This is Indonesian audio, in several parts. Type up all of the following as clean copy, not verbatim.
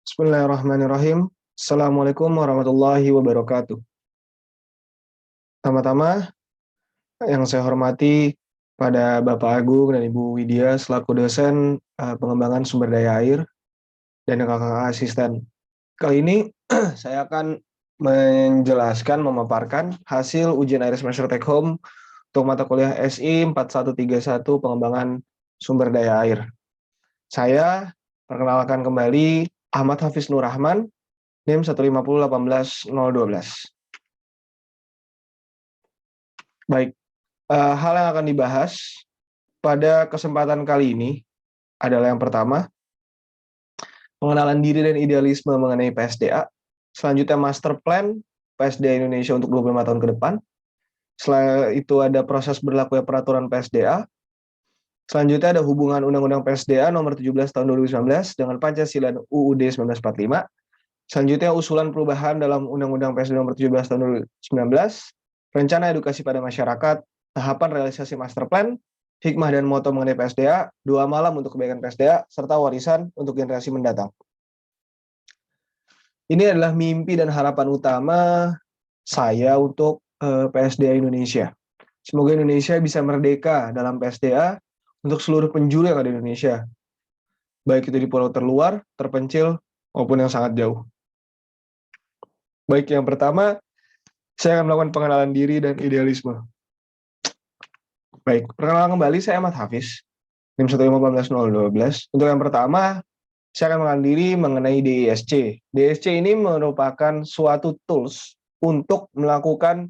Bismillahirrahmanirrahim. Assalamualaikum warahmatullahi wabarakatuh. Pertama-tama, yang saya hormati pada Bapak Agung dan Ibu Widya selaku dosen pengembangan sumber daya air dan kakak asisten. Kali ini saya akan menjelaskan, memaparkan hasil ujian air semester take home untuk mata kuliah SI 4131 pengembangan sumber daya air. Saya perkenalkan kembali Ahmad Hafiz Nur Rahman, NIM 150181012. Baik, hal yang akan dibahas pada kesempatan kali ini adalah yang pertama, pengenalan diri dan idealisme mengenai PSDA. Selanjutnya master plan PSDA Indonesia untuk 25 tahun ke depan. Setelah itu ada proses berlakunya peraturan PSDA. Selanjutnya ada hubungan Undang-Undang PSDA nomor 17 tahun 2019 dengan Pancasila dan UUD 1945. Selanjutnya usulan perubahan dalam Undang-Undang PSDA nomor 17 tahun 2019, rencana edukasi pada masyarakat, tahapan realisasi master plan, hikmah dan moto mengenai PSDA, doa malam untuk kebaikan PSDA, serta warisan untuk generasi mendatang. Ini adalah mimpi dan harapan utama saya untuk PSDA Indonesia. Semoga Indonesia bisa merdeka dalam PSDA untuk seluruh penjuru yang ada di Indonesia, baik itu di pulau terluar, terpencil, maupun yang sangat jauh. Baik, yang pertama, saya akan melakukan pengenalan diri dan idealisme. Baik, perkenalan kembali, saya Ahmad Hafiz, NIM 150181012. Untuk yang pertama, saya akan mengenalkan diri mengenai DISC. DISC ini merupakan suatu tools untuk melakukan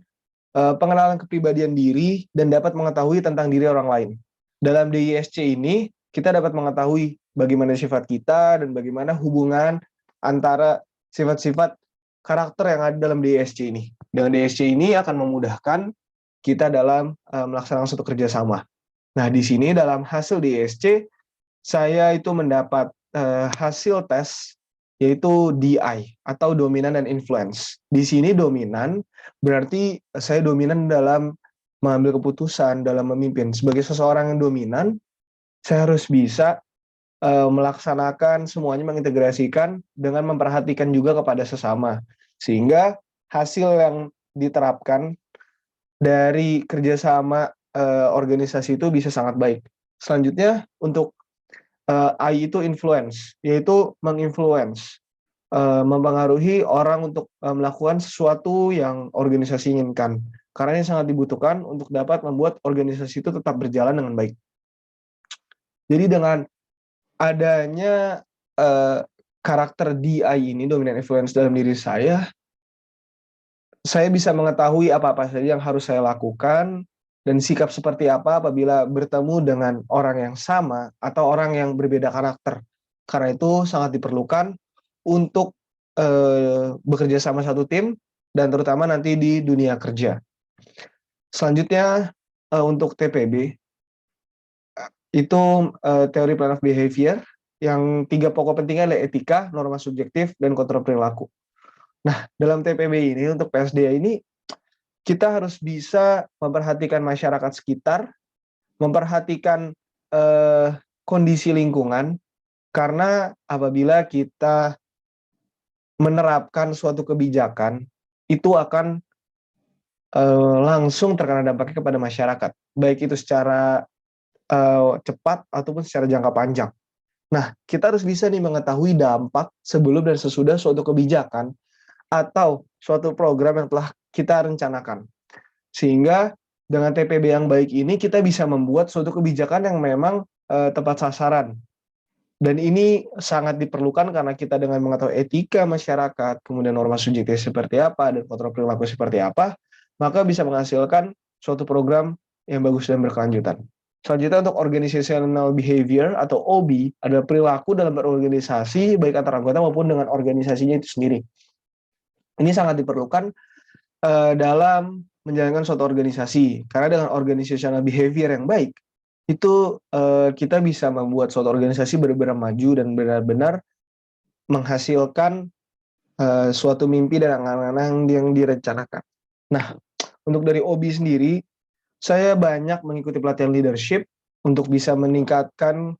pengenalan kepribadian diri dan dapat mengetahui tentang diri orang lain. Dalam DISC ini, kita dapat mengetahui bagaimana sifat kita dan bagaimana hubungan antara sifat-sifat karakter yang ada dalam DISC ini. Dengan DISC ini akan memudahkan kita dalam melaksanakan suatu kerjasama. Nah, di sini dalam hasil DISC, saya itu mendapat hasil tes yaitu DI atau dominan dan influence. Di sini dominan berarti saya dominan dalam mengambil keputusan, dalam memimpin. Sebagai seseorang yang dominan, saya harus bisa melaksanakan semuanya, mengintegrasikan dengan memperhatikan juga kepada sesama. Sehingga hasil yang diterapkan dari kerjasama organisasi itu bisa sangat baik. Selanjutnya untuk I itu influence, yaitu menginfluence, mempengaruhi orang untuk melakukan sesuatu yang organisasi inginkan. Karena ini sangat dibutuhkan untuk dapat membuat organisasi itu tetap berjalan dengan baik. Jadi dengan adanya karakter DI ini, dominant influence dalam diri saya bisa mengetahui apa-apa saja yang harus saya lakukan dan sikap seperti apa apabila bertemu dengan orang yang sama atau orang yang berbeda karakter. Karena itu sangat diperlukan untuk bekerja sama satu tim dan terutama nanti di dunia kerja. Selanjutnya untuk TPB itu teori plan of behavior yang 3 pokok pentingnya adalah etika, norma subjektif, dan kontrol perilaku. Nah, dalam TPB ini untuk PSDA ini kita harus bisa memperhatikan masyarakat sekitar, memperhatikan kondisi lingkungan, karena apabila kita menerapkan suatu kebijakan, itu akan langsung terkena dampaknya kepada masyarakat, baik itu secara cepat ataupun secara jangka panjang. Nah, kita harus bisa nih mengetahui dampak sebelum dan sesudah suatu kebijakan atau suatu program yang telah kita rencanakan. Sehingga dengan TPB yang baik ini kita bisa membuat suatu kebijakan yang memang tepat sasaran. Dan ini sangat diperlukan karena kita dengan mengetahui etika masyarakat, kemudian norma subjektif seperti apa, dan kontrol perilaku seperti apa, maka bisa menghasilkan suatu program yang bagus dan berkelanjutan. Selanjutnya untuk organizational behavior atau OB adalah perilaku dalam berorganisasi baik antar anggota maupun dengan organisasinya itu sendiri. Ini sangat diperlukan dalam menjalankan suatu organisasi, karena dengan organizational behavior yang baik itu kita bisa membuat suatu organisasi benar-benar maju dan benar-benar menghasilkan suatu mimpi dan angan-angan yang direncanakan. Nah, untuk dari OB sendiri, saya banyak mengikuti pelatihan leadership untuk bisa meningkatkan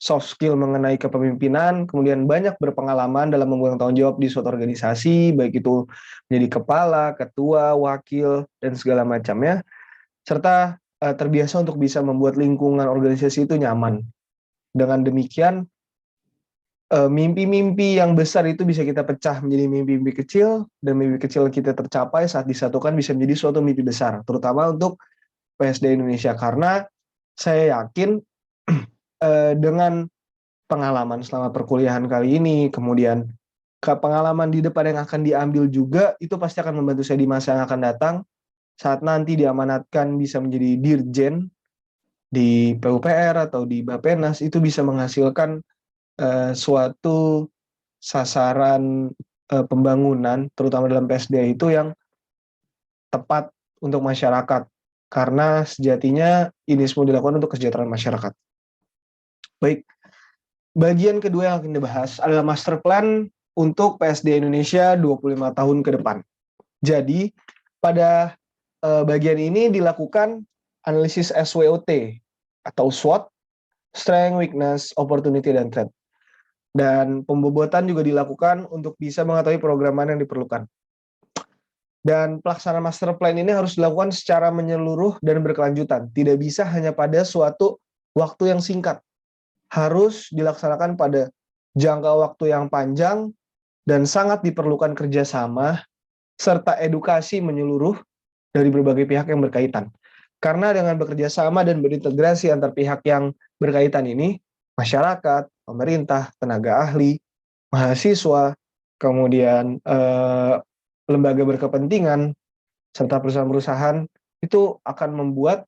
soft skill mengenai kepemimpinan, kemudian banyak berpengalaman dalam memegang tanggung jawab di suatu organisasi, baik itu menjadi kepala, ketua, wakil, dan segala macamnya, serta terbiasa untuk bisa membuat lingkungan organisasi itu nyaman. Dengan demikian, mimpi-mimpi yang besar itu bisa kita pecah menjadi mimpi-mimpi kecil, dan mimpi kecil kita tercapai saat disatukan bisa menjadi suatu mimpi besar, terutama untuk PSD Indonesia. Karena saya yakin dengan pengalaman selama perkuliahan kali ini, kemudian pengalaman di depan yang akan diambil juga, itu pasti akan membantu saya di masa yang akan datang, saat nanti diamanatkan bisa menjadi dirjen di PUPR atau di Bappenas, itu bisa menghasilkan suatu sasaran pembangunan, terutama dalam PSDA itu yang tepat untuk masyarakat. Karena sejatinya ini semua dilakukan untuk kesejahteraan masyarakat. Baik, bagian kedua yang akan dibahas adalah master plan untuk PSD Indonesia 25 tahun ke depan. Jadi, pada bagian ini dilakukan analisis SWOT atau SWOT, Strength, Weakness, Opportunity, dan Threat. Dan pembobotan juga dilakukan untuk bisa mengetahui program mana yang diperlukan. Dan pelaksanaan master plan ini harus dilakukan secara menyeluruh dan berkelanjutan. Tidak bisa hanya pada suatu waktu yang singkat. Harus dilaksanakan pada jangka waktu yang panjang dan sangat diperlukan kerjasama serta edukasi menyeluruh dari berbagai pihak yang berkaitan. Karena dengan bekerja sama dan berintegrasi antar pihak yang berkaitan ini, masyarakat, pemerintah, tenaga ahli, mahasiswa, kemudian lembaga berkepentingan, serta perusahaan-perusahaan, itu akan membuat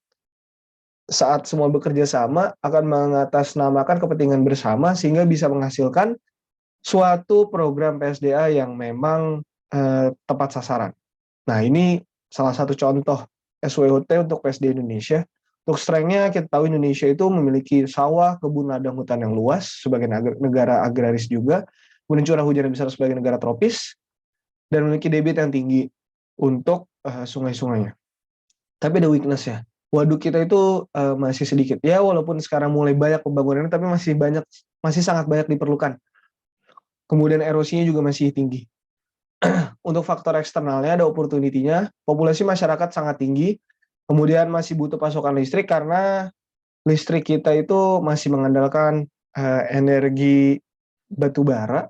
saat semua bekerja sama akan mengatasnamakan kepentingan bersama sehingga bisa menghasilkan suatu program PSDA yang memang tepat sasaran. Nah, ini salah satu contoh SWOT untuk PSD Indonesia. Untuk strength-nya, kita tahu Indonesia itu memiliki sawah, kebun, ladang, hutan yang luas sebagai negara agraris juga, kemudian curah hujan yang besar sebagai negara tropis, dan memiliki debit yang tinggi untuk sungai-sungainya. Tapi ada weakness-nya. Waduk kita itu masih sedikit. Ya, walaupun sekarang mulai banyak pembangunannya, tapi masih sangat banyak diperlukan. Kemudian erosinya juga masih tinggi. Untuk faktor eksternalnya ada opportunity-nya, populasi masyarakat sangat tinggi, kemudian masih butuh pasokan listrik karena listrik kita itu masih mengandalkan energi batu bara,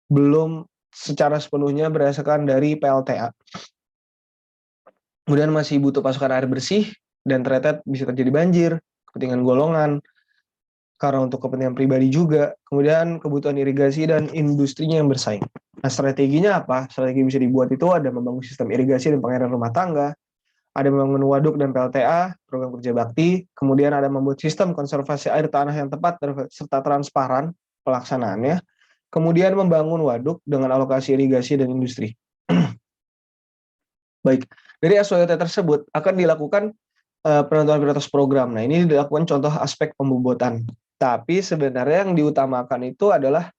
belum secara sepenuhnya berdasarkan dari PLTA. Kemudian masih butuh pasokan air bersih, dan ternyata bisa terjadi banjir, kepentingan golongan, karena untuk kepentingan pribadi juga, kemudian kebutuhan irigasi dan industrinya yang bersaing. Nah, strateginya apa? Strategi yang bisa dibuat itu ada membangun sistem irigasi dan pengairan rumah tangga, ada membangun waduk dan PLTA, program kerja bakti, kemudian ada membuat sistem konservasi air tanah yang tepat serta transparan pelaksanaannya, kemudian membangun waduk dengan alokasi irigasi dan industri. Baik, dari SWOT tersebut akan dilakukan penentuan prioritas program. Nah, ini dilakukan contoh aspek pembobotan. Tapi sebenarnya yang diutamakan itu adalah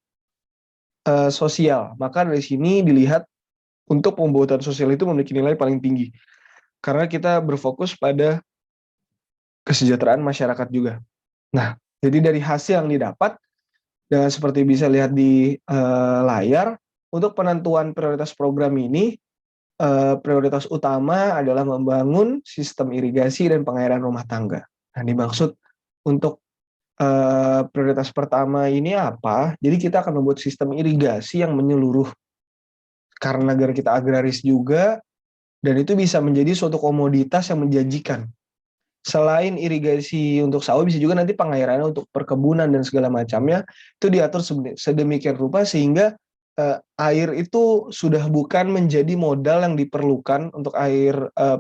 sosial. Maka dari sini dilihat untuk pembobotan sosial itu memiliki nilai paling tinggi. Karena kita berfokus pada kesejahteraan masyarakat juga. Nah, jadi dari hasil yang didapat, dan seperti bisa lihat di layar, untuk penentuan prioritas program ini, prioritas utama adalah membangun sistem irigasi dan pengairan rumah tangga. Nah, dimaksud untuk prioritas pertama ini apa? Jadi kita akan membuat sistem irigasi yang menyeluruh. Karena negara kita agraris juga, dan itu bisa menjadi suatu komoditas yang menjanjikan. Selain irigasi untuk sawah, bisa juga nanti pengairannya untuk perkebunan dan segala macamnya, itu diatur sedemikian rupa sehingga air itu sudah bukan menjadi modal yang diperlukan untuk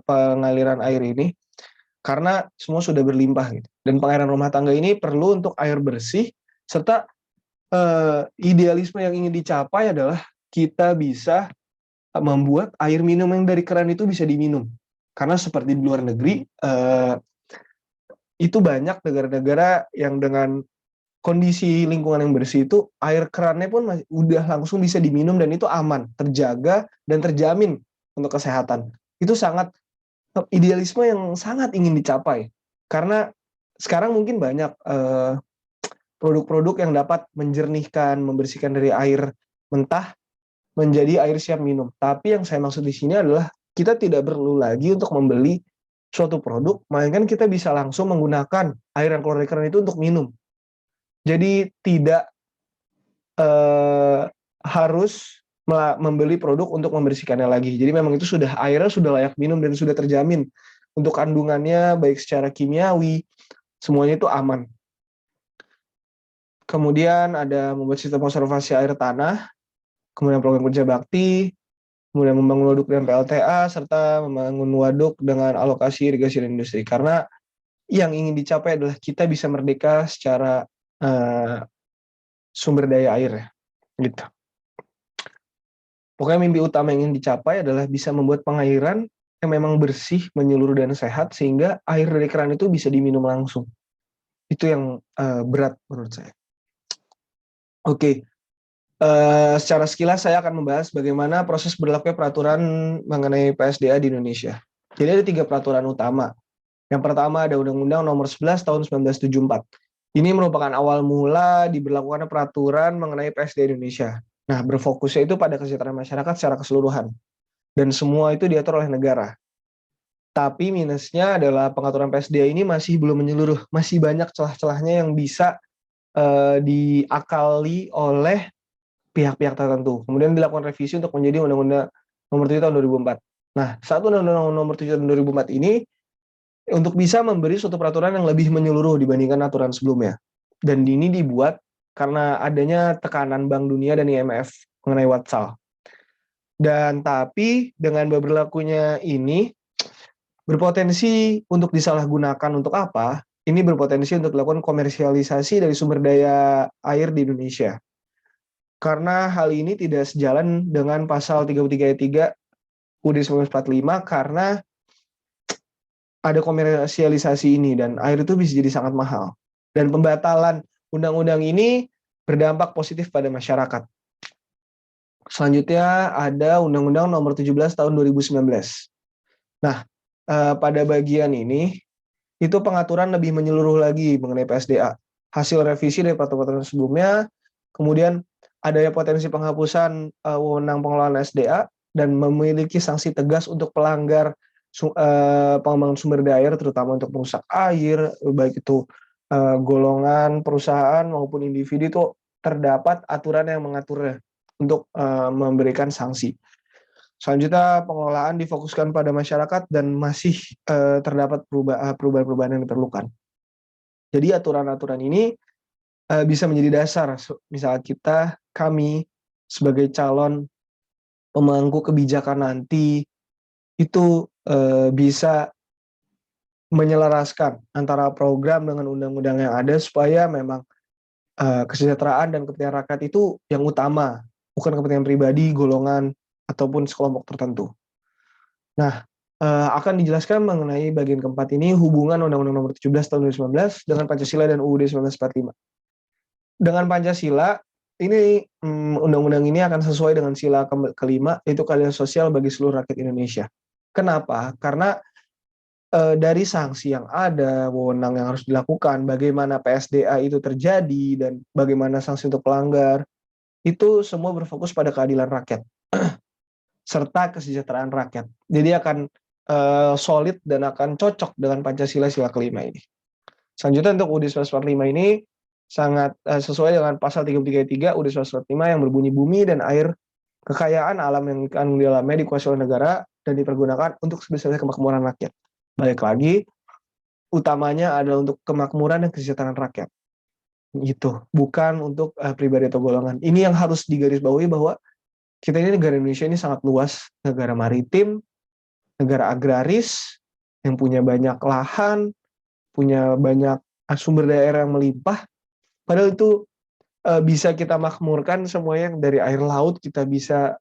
pengaliran air ini, karena semua sudah berlimpah gitu. Dan pengairan rumah tangga ini perlu untuk air bersih, serta idealisme yang ingin dicapai adalah kita bisa membuat air minum yang dari keran itu bisa diminum. Karena seperti di luar negeri, itu banyak negara-negara yang dengan kondisi lingkungan yang bersih itu air kerannya pun udah langsung bisa diminum dan itu aman, terjaga dan terjamin untuk kesehatan. Itu sangat idealisme yang sangat ingin dicapai. Karena sekarang mungkin banyak produk-produk yang dapat menjernihkan, membersihkan dari air mentah menjadi air siap minum. Tapi yang saya maksud di sini adalah kita tidak perlu lagi untuk membeli suatu produk, melainkan kita bisa langsung menggunakan air yang keluar dari keran itu untuk minum. Jadi tidak harus membeli produk untuk membersihkannya lagi. Jadi memang itu sudah airnya sudah layak minum dan sudah terjamin untuk kandungannya baik secara kimiawi, semuanya itu aman. Kemudian ada membuat sistem konservasi air tanah, kemudian program kerja bakti, kemudian membangun waduk dengan PLTA, serta membangun waduk dengan alokasi irigasi dan industri. Karena yang ingin dicapai adalah kita bisa merdeka secara sumber daya air ya, gitu. Pokoknya mimpi utama yang ingin dicapai adalah bisa membuat pengairan yang memang bersih, menyeluruh dan sehat, sehingga air dari keran itu bisa diminum langsung. Itu yang berat menurut saya. Oke. Secara sekilas saya akan membahas bagaimana proses berlakunya peraturan mengenai PSDA di Indonesia. Jadi ada 3 peraturan utama. Yang pertama ada Undang-Undang Nomor 11 Tahun 1974. Ini merupakan awal mula diberlakukannya peraturan mengenai PSDA Indonesia. Nah, berfokusnya itu pada kesejahteraan masyarakat secara keseluruhan. Dan semua itu diatur oleh negara. Tapi minusnya adalah pengaturan PSDA ini masih belum menyeluruh. Masih banyak celah-celahnya yang bisa diakali oleh pihak-pihak tertentu. Kemudian dilakukan revisi untuk menjadi Undang-Undang Nomor 7 Tahun 2004. Nah, satu Undang-Undang Nomor 7 Tahun 2004 ini untuk bisa memberi suatu peraturan yang lebih menyeluruh dibandingkan aturan sebelumnya. Dan ini dibuat karena adanya tekanan Bank Dunia dan IMF mengenai Watsal. Dan tapi dengan berlakunya ini berpotensi untuk disalahgunakan untuk apa? Ini berpotensi untuk dilakukan komersialisasi dari sumber daya air di Indonesia. Karena hal ini tidak sejalan dengan pasal 33 ayat 3 UUD 1945 karena ada komersialisasi ini dan air itu bisa jadi sangat mahal. Dan pembatalan undang-undang ini berdampak positif pada masyarakat. Selanjutnya ada Undang-Undang Nomor 17 Tahun 2019. Nah, pada bagian ini itu pengaturan lebih menyeluruh lagi mengenai PSDA. Hasil revisi dari peraturan sebelumnya, kemudian adanya potensi penghapusan wewenang pengelolaan SDA dan memiliki sanksi tegas untuk pelanggar pengembangan sumber daya air, terutama untuk perusak air, baik itu golongan perusahaan maupun individu, itu terdapat aturan yang mengaturnya untuk memberikan sanksi. Selanjutnya pengelolaan difokuskan pada masyarakat dan masih terdapat perubahan-perubahan yang diperlukan. Jadi aturan-aturan ini bisa menjadi dasar misal kami sebagai calon pemangku kebijakan nanti itu bisa menyelaraskan antara program dengan undang-undang yang ada supaya memang kesejahteraan dan kepentingan rakyat itu yang utama, bukan kepentingan pribadi, golongan, ataupun sekelompok tertentu. Nah, akan dijelaskan mengenai bagian keempat ini hubungan Undang-Undang Nomor 17 Tahun 2019 dengan Pancasila dan UUD 1945. Dengan Pancasila, ini undang-undang ini akan sesuai dengan sila kelima, yaitu keadilan sosial bagi seluruh rakyat Indonesia. Kenapa? Karena dari sanksi yang ada, wewenang yang harus dilakukan, bagaimana PSDA itu terjadi, dan bagaimana sanksi untuk pelanggar, itu semua berfokus pada keadilan rakyat, serta kesejahteraan rakyat. Jadi akan solid dan akan cocok dengan Pancasila sila kelima ini. Selanjutnya untuk UUD 1945 ini sangat sesuai dengan pasal 33 ayat 3 UUD 1945 yang berbunyi bumi dan air kekayaan alam yang di dalamnya dikuasai oleh negara dan dipergunakan untuk sebesar-besarnya kemakmuran rakyat. Balik lagi, utamanya adalah untuk kemakmuran dan kesejahteraan rakyat. Gitu, bukan untuk pribadi atau golongan. Ini yang harus digarisbawahi bahwa kita ini negara Indonesia ini sangat luas, negara maritim, negara agraris, yang punya banyak lahan, punya banyak sumber daya air yang melimpah, padahal itu bisa kita makmurkan semuanya dari air laut, kita bisa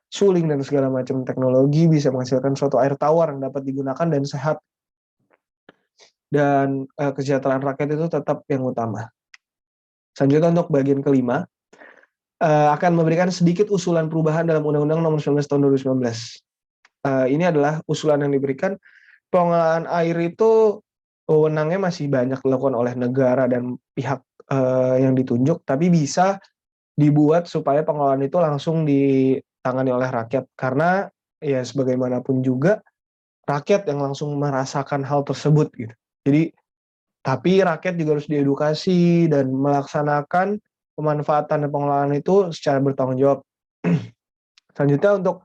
suling dan segala macam teknologi, bisa menghasilkan suatu air tawar yang dapat digunakan dan sehat. Dan kesejahteraan rakyat itu tetap yang utama. Selanjutnya untuk bagian kelima, akan memberikan sedikit usulan perubahan dalam Undang-Undang Nomor 19 Tahun 2019. Ini adalah usulan yang diberikan, pengelolaan air itu wewenangnya masih banyak dilakukan oleh negara dan pihak yang ditunjuk, tapi bisa dibuat supaya pengelolaan itu langsung ditangani oleh rakyat. Karena ya sebagaimanapun juga rakyat yang langsung merasakan hal tersebut gitu. Jadi tapi rakyat juga harus diedukasi dan melaksanakan pemanfaatan dan pengelolaan itu secara bertanggung jawab. Selanjutnya untuk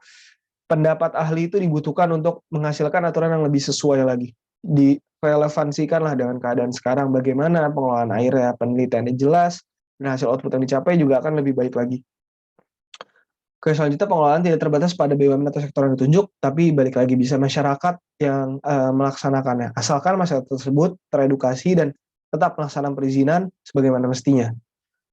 pendapat ahli itu dibutuhkan untuk menghasilkan aturan yang lebih sesuai lagi. Direlevansikanlah dengan keadaan sekarang, bagaimana pengelolaan airnya, penelitiannya jelas, dan hasil output yang dicapai juga akan lebih baik lagi. Oke, selanjutnya pengelolaan tidak terbatas pada BUMN atau sektor yang ditunjuk, tapi balik lagi bisa masyarakat yang melaksanakannya. Asalkan masyarakat tersebut teredukasi dan tetap melaksanakan perizinan sebagaimana mestinya.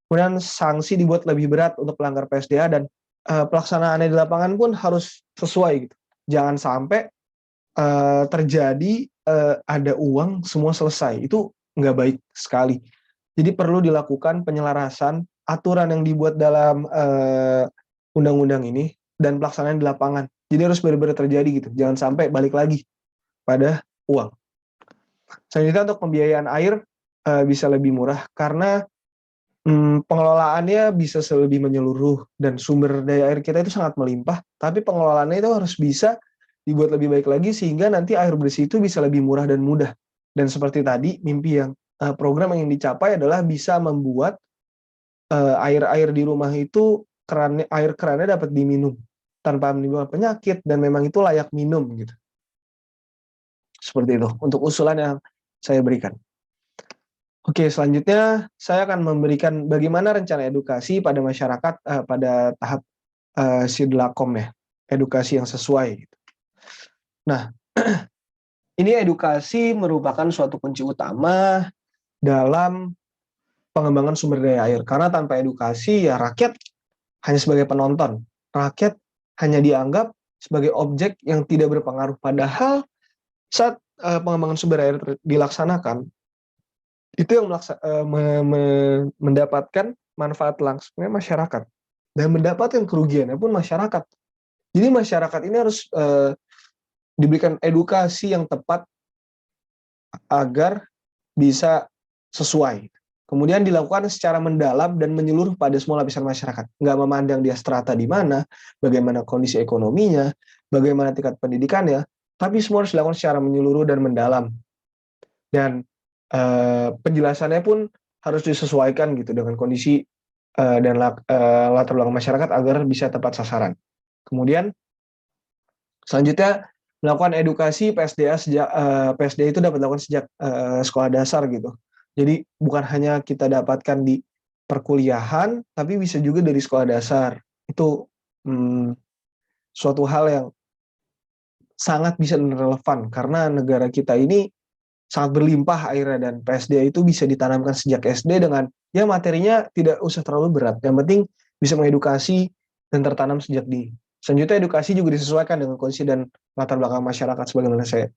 Kemudian sanksi dibuat lebih berat untuk pelanggar PSDA dan pelaksanaannya di lapangan pun harus sesuai gitu. Jangan sampai terjadi ada uang semua selesai. Itu nggak baik sekali. Jadi perlu dilakukan penyelarasan aturan yang dibuat dalam undang-undang ini dan pelaksanaan di lapangan. Jadi harus benar-benar terjadi gitu. Jangan sampai balik lagi pada uang. Selanjutnya untuk pembiayaan air bisa lebih murah karena pengelolaannya bisa lebih menyeluruh dan sumber daya air kita itu sangat melimpah, tapi pengelolaannya itu harus bisa dibuat lebih baik lagi sehingga nanti air bersih itu bisa lebih murah dan mudah. Dan seperti tadi, mimpi yang program yang dicapai adalah bisa membuat air-air di rumah itu air kerannya dapat diminum tanpa menimbulkan penyakit dan memang itu layak minum gitu. Seperti itu untuk usulan yang saya berikan. Oke, selanjutnya saya akan memberikan bagaimana rencana edukasi pada masyarakat pada tahap Sidlakom ya, edukasi yang sesuai. Nah, ini edukasi merupakan suatu kunci utama dalam pengembangan sumber daya air. Karena tanpa edukasi ya rakyat hanya sebagai penonton. Rakyat hanya dianggap sebagai objek yang tidak berpengaruh. Padahal saat pengembangan sumber air dilaksanakan, itu yang mendapatkan manfaat langsungnya masyarakat. Dan mendapatkan kerugiannya pun masyarakat. Jadi masyarakat ini harus diberikan edukasi yang tepat agar bisa sesuai. Kemudian dilakukan secara mendalam dan menyeluruh pada semua lapisan masyarakat. Nggak memandang dia strata di mana, bagaimana kondisi ekonominya, bagaimana tingkat pendidikannya, tapi semua harus dilakukan secara menyeluruh dan mendalam. Dan penjelasannya pun harus disesuaikan gitu dengan kondisi dan latar belakang masyarakat agar bisa tepat sasaran. Kemudian selanjutnya melakukan edukasi PSDA PSDA itu dapat dilakukan sejak sekolah dasar gitu. Jadi bukan hanya kita dapatkan di perkuliahan, tapi bisa juga dari sekolah dasar. Itu suatu hal yang sangat bisa relevan karena negara kita ini sangat berlimpah airnya dan PSDA itu bisa ditanamkan sejak SD dengan ya materinya tidak usah terlalu berat. Yang penting bisa mengedukasi dan tertanam sejak dini. Selanjutnya edukasi juga disesuaikan dengan kondisi dan latar belakang masyarakat sebagaimana saya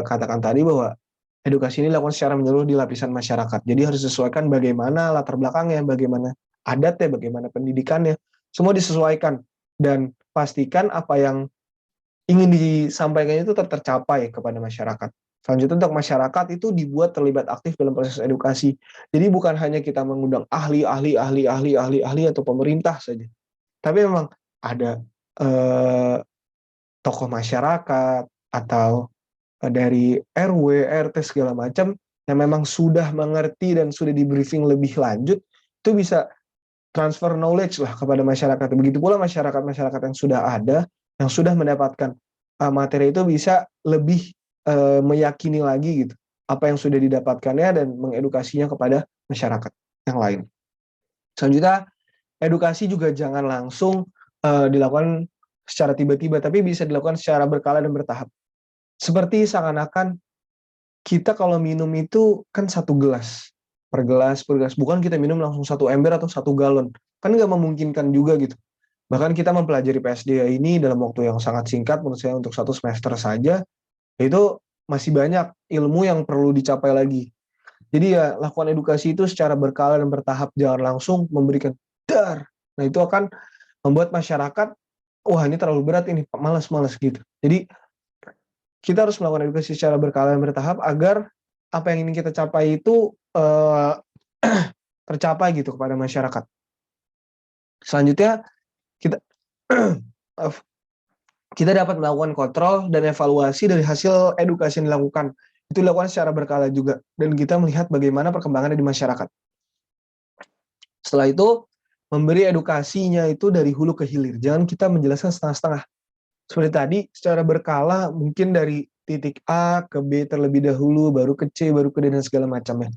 katakan tadi bahwa edukasi ini dilakukan secara menyeluruh di lapisan masyarakat. Jadi harus disesuaikan bagaimana latar belakangnya, bagaimana adatnya, bagaimana pendidikannya, semua disesuaikan dan pastikan apa yang ingin disampaikan itu tercapai kepada masyarakat. Selanjutnya untuk masyarakat itu dibuat terlibat aktif dalam proses edukasi. Jadi bukan hanya kita mengundang ahli atau pemerintah saja. Tapi memang ada tokoh masyarakat atau dari RW, RT segala macam yang memang sudah mengerti dan sudah di briefing lebih lanjut, itu bisa transfer knowledge lah kepada masyarakat. Begitu pula masyarakat yang sudah ada, yang sudah mendapatkan materi itu bisa lebih meyakini lagi gitu apa yang sudah didapatkannya dan mengedukasinya kepada masyarakat yang lain. Selanjutnya, edukasi juga jangan langsung dilakukan secara tiba-tiba, tapi bisa dilakukan secara berkala dan bertahap. Seperti seakan-akan kita kalau minum itu kan satu gelas, per gelas, bukan kita minum langsung satu ember atau satu galon. Kan nggak memungkinkan juga gitu. Bahkan kita mempelajari PSDA ini dalam waktu yang sangat singkat, menurut saya untuk 1 semester saja, itu masih banyak ilmu yang perlu dicapai lagi. Jadi ya lakukan edukasi itu secara berkala dan bertahap, jangan langsung memberikan dar. Nah itu akan membuat masyarakat, wah ini terlalu berat ini, malas gitu. Jadi kita harus melakukan edukasi secara berkala dan bertahap agar apa yang ingin kita capai itu tercapai gitu kepada masyarakat. Selanjutnya kita kita dapat melakukan kontrol dan evaluasi dari hasil edukasi yang dilakukan. Itu dilakukan secara berkala juga, dan kita melihat bagaimana perkembangannya di masyarakat. Setelah itu, memberi edukasinya itu dari hulu ke hilir. Jangan kita menjelaskan setengah-setengah. Seperti tadi, secara berkala, mungkin dari titik A ke B terlebih dahulu, baru ke C, baru ke D, dan segala macamnya.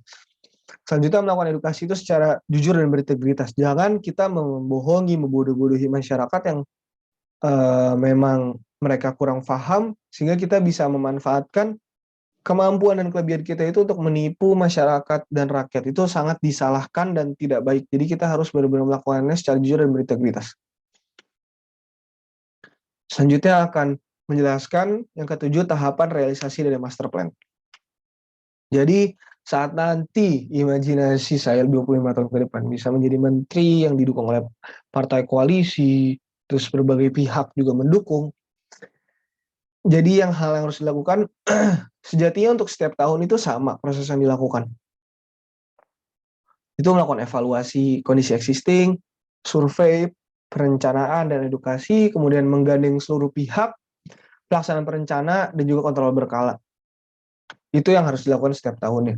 Selanjutnya, melakukan edukasi itu secara jujur dan berintegritas. Jangan kita membohongi, membodoh-bodohi masyarakat yang memang mereka kurang paham, sehingga kita bisa memanfaatkan kemampuan dan kelebihan kita itu untuk menipu masyarakat dan rakyat. Itu sangat disalahkan dan tidak baik. Jadi kita harus benar-benar melakukannya secara jujur dan berintegritas. Selanjutnya akan menjelaskan yang ketujuh, tahapan realisasi dari master plan. Jadi saat nanti imajinasi saya 25 tahun ke depan bisa menjadi menteri yang didukung oleh partai koalisi, terus berbagai pihak juga mendukung. Jadi hal yang harus dilakukan sejatinya untuk setiap tahun itu sama proses yang dilakukan. Itu melakukan evaluasi kondisi existing, survei, perencanaan dan edukasi, kemudian menggandeng seluruh pihak, pelaksanaan perencana, dan juga kontrol berkala. Itu yang harus dilakukan setiap tahunnya.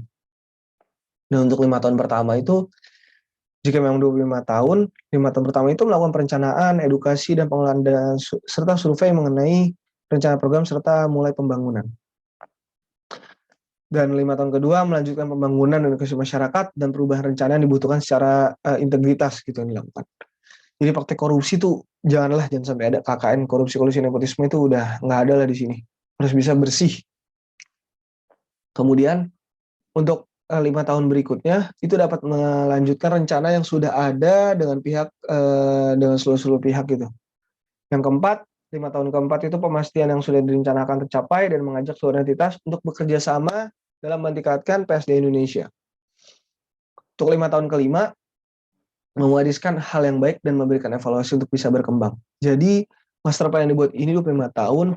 Dan untuk 5 tahun pertama itu, jika memang 25 tahun, 5 tahun pertama itu melakukan perencanaan, edukasi, dan pengelolaan serta survei mengenai rencana program serta mulai pembangunan. Dan 5 tahun kedua melanjutkan pembangunan dan edukasi masyarakat dan perubahan rencana yang dibutuhkan secara integritas gitu yang dilakukan. Jadi praktek korupsi tuh jangan sampai ada KKN, korupsi nepotisme itu udah nggak ada lah di sini. Harus bisa bersih. Kemudian untuk 5 tahun berikutnya itu dapat melanjutkan rencana yang sudah ada dengan dengan seluruh pihak gitu. Yang keempat, 5 tahun keempat itu pemastian yang sudah direncanakan tercapai dan mengajak seluruh entitas untuk bekerja sama dalam meningkatkan PSD Indonesia. Untuk 5 tahun kelima, mewariskan hal yang baik dan memberikan evaluasi untuk bisa berkembang. Jadi, master plan yang dibuat ini 25 tahun,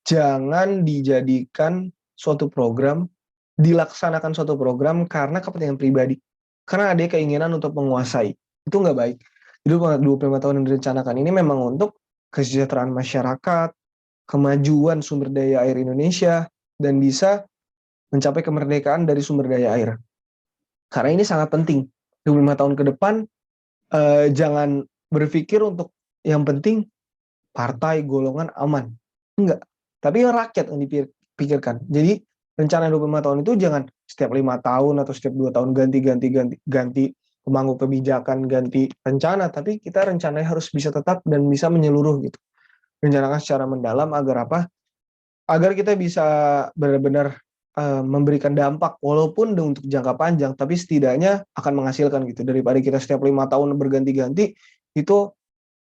jangan dijadikan suatu program, dilaksanakan suatu program karena kepentingan pribadi. Karena ada keinginan untuk menguasai. Itu nggak baik. Jadi 25 tahun yang direncanakan ini memang untuk kesejahteraan masyarakat, kemajuan sumber daya air Indonesia, dan bisa mencapai kemerdekaan dari sumber daya air. Karena ini sangat penting. 25 tahun ke depan, jangan berpikir untuk yang penting partai, golongan aman. Enggak. Tapi rakyat yang dipikirkan. Jadi rencana 25 tahun itu jangan setiap 5 tahun atau setiap 2 tahun ganti pemangku kebijakan, ganti rencana. Tapi kita rencananya harus bisa tetap dan bisa menyeluruh gitu. Rencanakan secara mendalam agar apa? Agar kita bisa benar-benar memberikan dampak walaupun untuk jangka panjang, tapi setidaknya akan menghasilkan gitu. Daripada kita setiap 5 tahun berganti-ganti, itu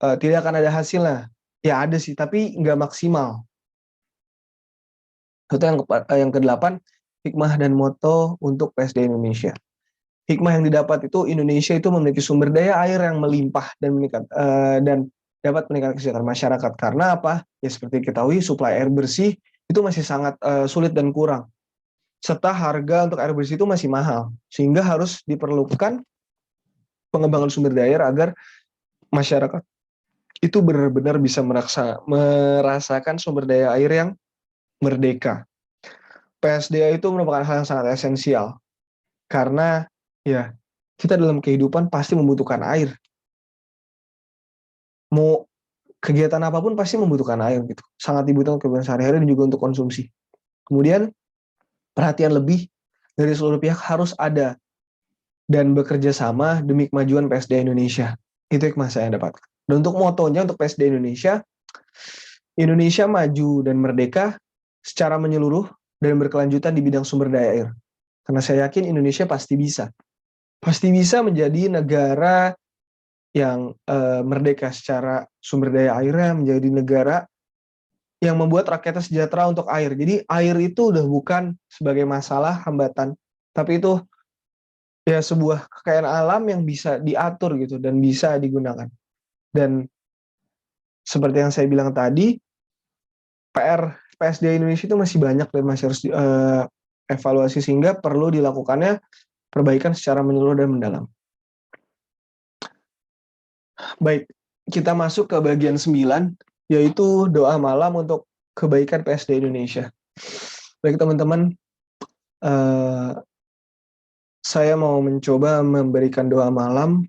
tidak akan ada hasilnya. Ya ada sih, tapi nggak maksimal. Itu yang ke-8, hikmah dan moto untuk PSD Indonesia. Hikmah yang didapat itu Indonesia itu memiliki sumber daya air yang melimpah dan dapat meningkatkan kesejahteraan masyarakat. Karena apa? Ya seperti diketahui, suplai air bersih itu masih sangat sulit dan kurang. Serta harga untuk air bersih itu masih mahal. Sehingga harus diperlukan pengembangan sumber daya air agar masyarakat itu benar-benar bisa merasakan sumber daya air yang merdeka. PSDA itu merupakan hal yang sangat esensial. Karena ya kita dalam kehidupan pasti membutuhkan air. Mau kegiatan apapun pasti membutuhkan air gitu. Sangat dibutuhkan kebutuhan sehari-hari dan juga untuk konsumsi. Kemudian perhatian lebih dari seluruh pihak harus ada dan bekerja sama demi kemajuan PSD Indonesia. Itu hikmah saya dapatkan. Dan untuk motonya untuk PSD Indonesia, Indonesia maju dan merdeka secara menyeluruh dan berkelanjutan di bidang sumber daya air. Karena saya yakin Indonesia pasti bisa. Pasti bisa menjadi negara yang merdeka secara sumber daya airnya, menjadi negara yang membuat rakyatnya sejahtera untuk air. Jadi air itu udah bukan sebagai masalah, hambatan, tapi itu ya sebuah kekayaan alam yang bisa diatur gitu dan bisa digunakan. Dan seperti yang saya bilang tadi, PR PSD Indonesia itu masih banyak dan masih harus evaluasi sehingga perlu dilakukannya perbaikan secara menyeluruh dan mendalam. Baik, kita masuk ke bagian 9, yaitu doa malam untuk kebaikan PSD Indonesia. Baik teman-teman, saya mau mencoba memberikan doa malam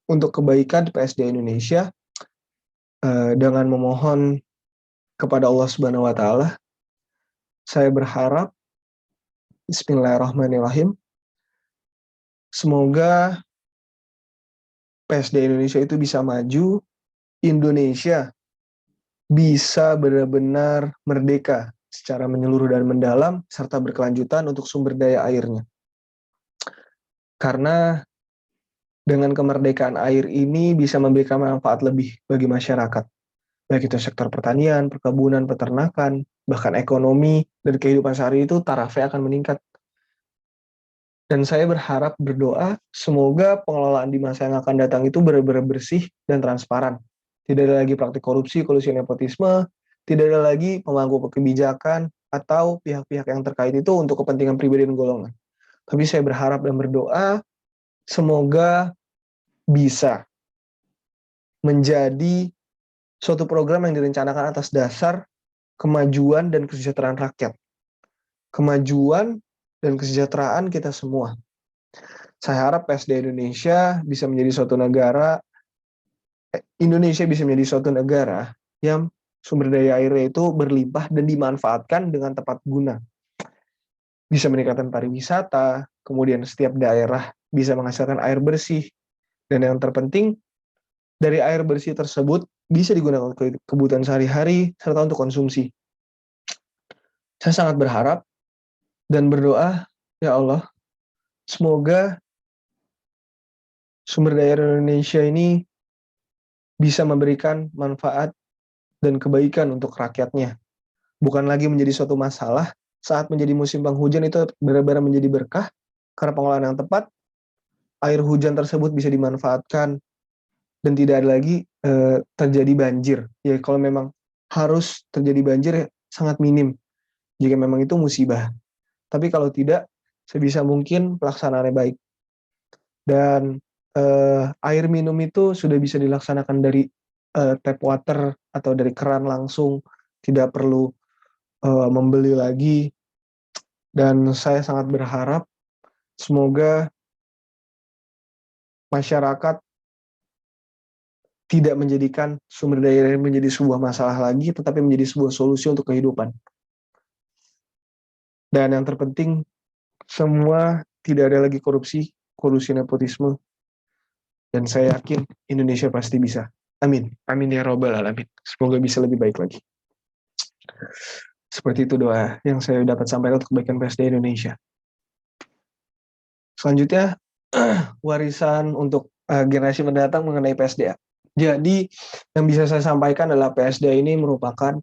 untuk kebaikan PSD Indonesia dengan memohon kepada Allah Subhanahu wa taala. Saya berharap bismillahirrahmanirrahim, semoga PSD Indonesia itu bisa maju, Indonesia bisa benar-benar merdeka secara menyeluruh dan mendalam serta berkelanjutan untuk sumber daya airnya. Karena dengan kemerdekaan air ini bisa memberikan manfaat lebih bagi masyarakat, baik itu sektor pertanian, perkebunan, peternakan, bahkan ekonomi dan kehidupan sehari itu tarafnya akan meningkat. Dan saya berharap berdoa semoga pengelolaan di masa yang akan datang itu benar-benar bersih dan transparan. Tidak ada lagi praktik korupsi, kolusi, nepotisme, tidak ada lagi pemangku kebijakan atau pihak-pihak yang terkait itu untuk kepentingan pribadi dan golongan. Tapi saya berharap dan berdoa semoga bisa menjadi suatu program yang direncanakan atas dasar kemajuan dan kesejahteraan rakyat. Kemajuan dan kesejahteraan kita semua. Saya harap PSD Indonesia bisa menjadi suatu negara, Indonesia bisa menjadi suatu negara yang sumber daya airnya itu berlimpah dan dimanfaatkan dengan tepat guna. Bisa meningkatkan pariwisata, kemudian setiap daerah bisa menghasilkan air bersih, dan yang terpenting, dari air bersih tersebut bisa digunakan untuk kebutuhan sehari-hari serta untuk konsumsi. Saya sangat berharap dan berdoa, ya Allah, semoga sumber daya Indonesia ini bisa memberikan manfaat dan kebaikan untuk rakyatnya. Bukan lagi menjadi suatu masalah saat menjadi musim penghujan itu benar-benar menjadi berkah, karena pengelolaan yang tepat, air hujan tersebut bisa dimanfaatkan dan tidak ada lagi terjadi banjir. Ya kalau memang harus terjadi banjir ya, sangat minim jika memang itu musibah. Tapi kalau tidak, sebisa mungkin pelaksanaannya baik. Dan air minum itu sudah bisa dilaksanakan dari tap water atau dari keran langsung, tidak perlu membeli lagi. Dan saya sangat berharap semoga masyarakat tidak menjadikan sumber daya air menjadi sebuah masalah lagi, tetapi menjadi sebuah solusi untuk kehidupan. Dan yang terpenting, semua tidak ada lagi korupsi, kolusi, nepotisme. Dan saya yakin Indonesia pasti bisa. Amin. Amin ya robbal alamin. Semoga bisa lebih baik lagi. Seperti itu doa yang saya dapat sampaikan untuk kebaikan PSD Indonesia. Selanjutnya, warisan untuk generasi mendatang mengenai PSDA. Jadi, yang bisa saya sampaikan adalah PSDA ini merupakan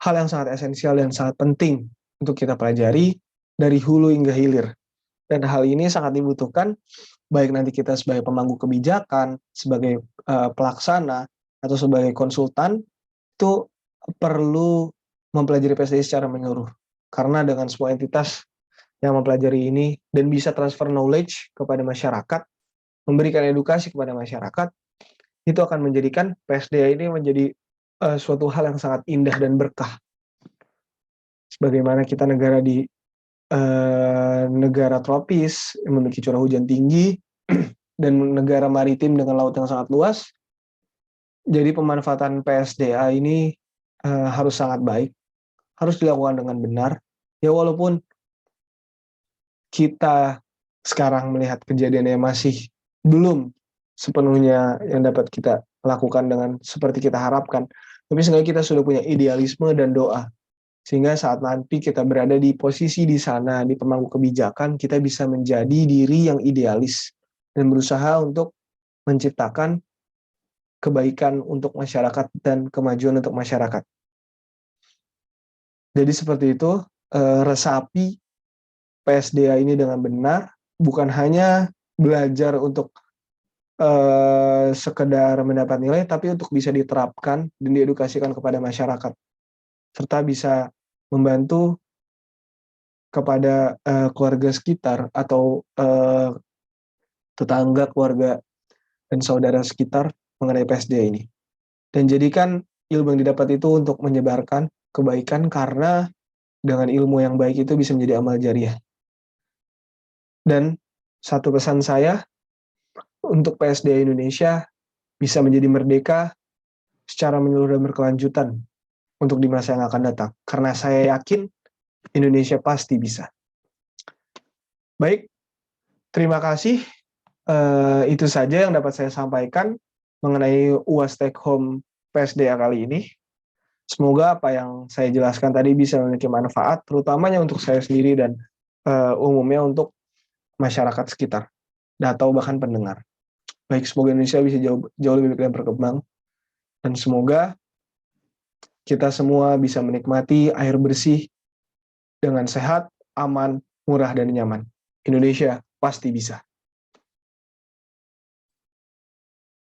hal yang sangat esensial dan sangat penting untuk kita pelajari dari hulu hingga hilir. Dan hal ini sangat dibutuhkan baik nanti kita sebagai pemangku kebijakan, sebagai pelaksana, atau sebagai konsultan, itu perlu mempelajari PSDA secara menyeluruh. Karena dengan semua entitas yang mempelajari ini dan bisa transfer knowledge kepada masyarakat, memberikan edukasi kepada masyarakat, itu akan menjadikan PSDA ini menjadi suatu hal yang sangat indah dan berkah. Sebagaimana kita negara di negara tropis yang memiliki curah hujan tinggi dan negara maritim dengan laut yang sangat luas, jadi pemanfaatan PSDA ini harus sangat baik, harus dilakukan dengan benar. Ya walaupun kita sekarang melihat kejadian yang masih belum sepenuhnya yang dapat kita lakukan dengan seperti kita harapkan, tapi seenggaknya kita sudah punya idealisme dan doa, sehingga saat nanti kita berada di posisi di sana, di pemangku kebijakan, kita bisa menjadi diri yang idealis dan berusaha untuk menciptakan kebaikan untuk masyarakat dan kemajuan untuk masyarakat. Jadi seperti itu, resapi PSDA ini dengan benar, bukan hanya belajar untuk sekedar mendapat nilai, tapi untuk bisa diterapkan dan diedukasikan kepada masyarakat, serta bisa membantu kepada keluarga sekitar atau tetangga, keluarga, dan saudara sekitar mengenai PSDA ini. Dan jadikan ilmu yang didapat itu untuk menyebarkan kebaikan, karena dengan ilmu yang baik itu bisa menjadi amal jariah. Dan satu pesan saya untuk PSDA Indonesia bisa menjadi merdeka secara menyeluruh dan berkelanjutan untuk di masa yang akan datang. Karena saya yakin Indonesia pasti bisa. Baik, terima kasih. Itu saja yang dapat saya sampaikan mengenai UAS Take Home PSDA kali ini. Semoga apa yang saya jelaskan tadi bisa memiliki manfaat, terutamanya untuk saya sendiri dan umumnya untuk masyarakat sekitar, atau bahkan pendengar. Baik, semoga Indonesia bisa jauh lebih baik dan berkembang. Dan semoga kita semua bisa menikmati air bersih dengan sehat, aman, murah, dan nyaman. Indonesia pasti bisa.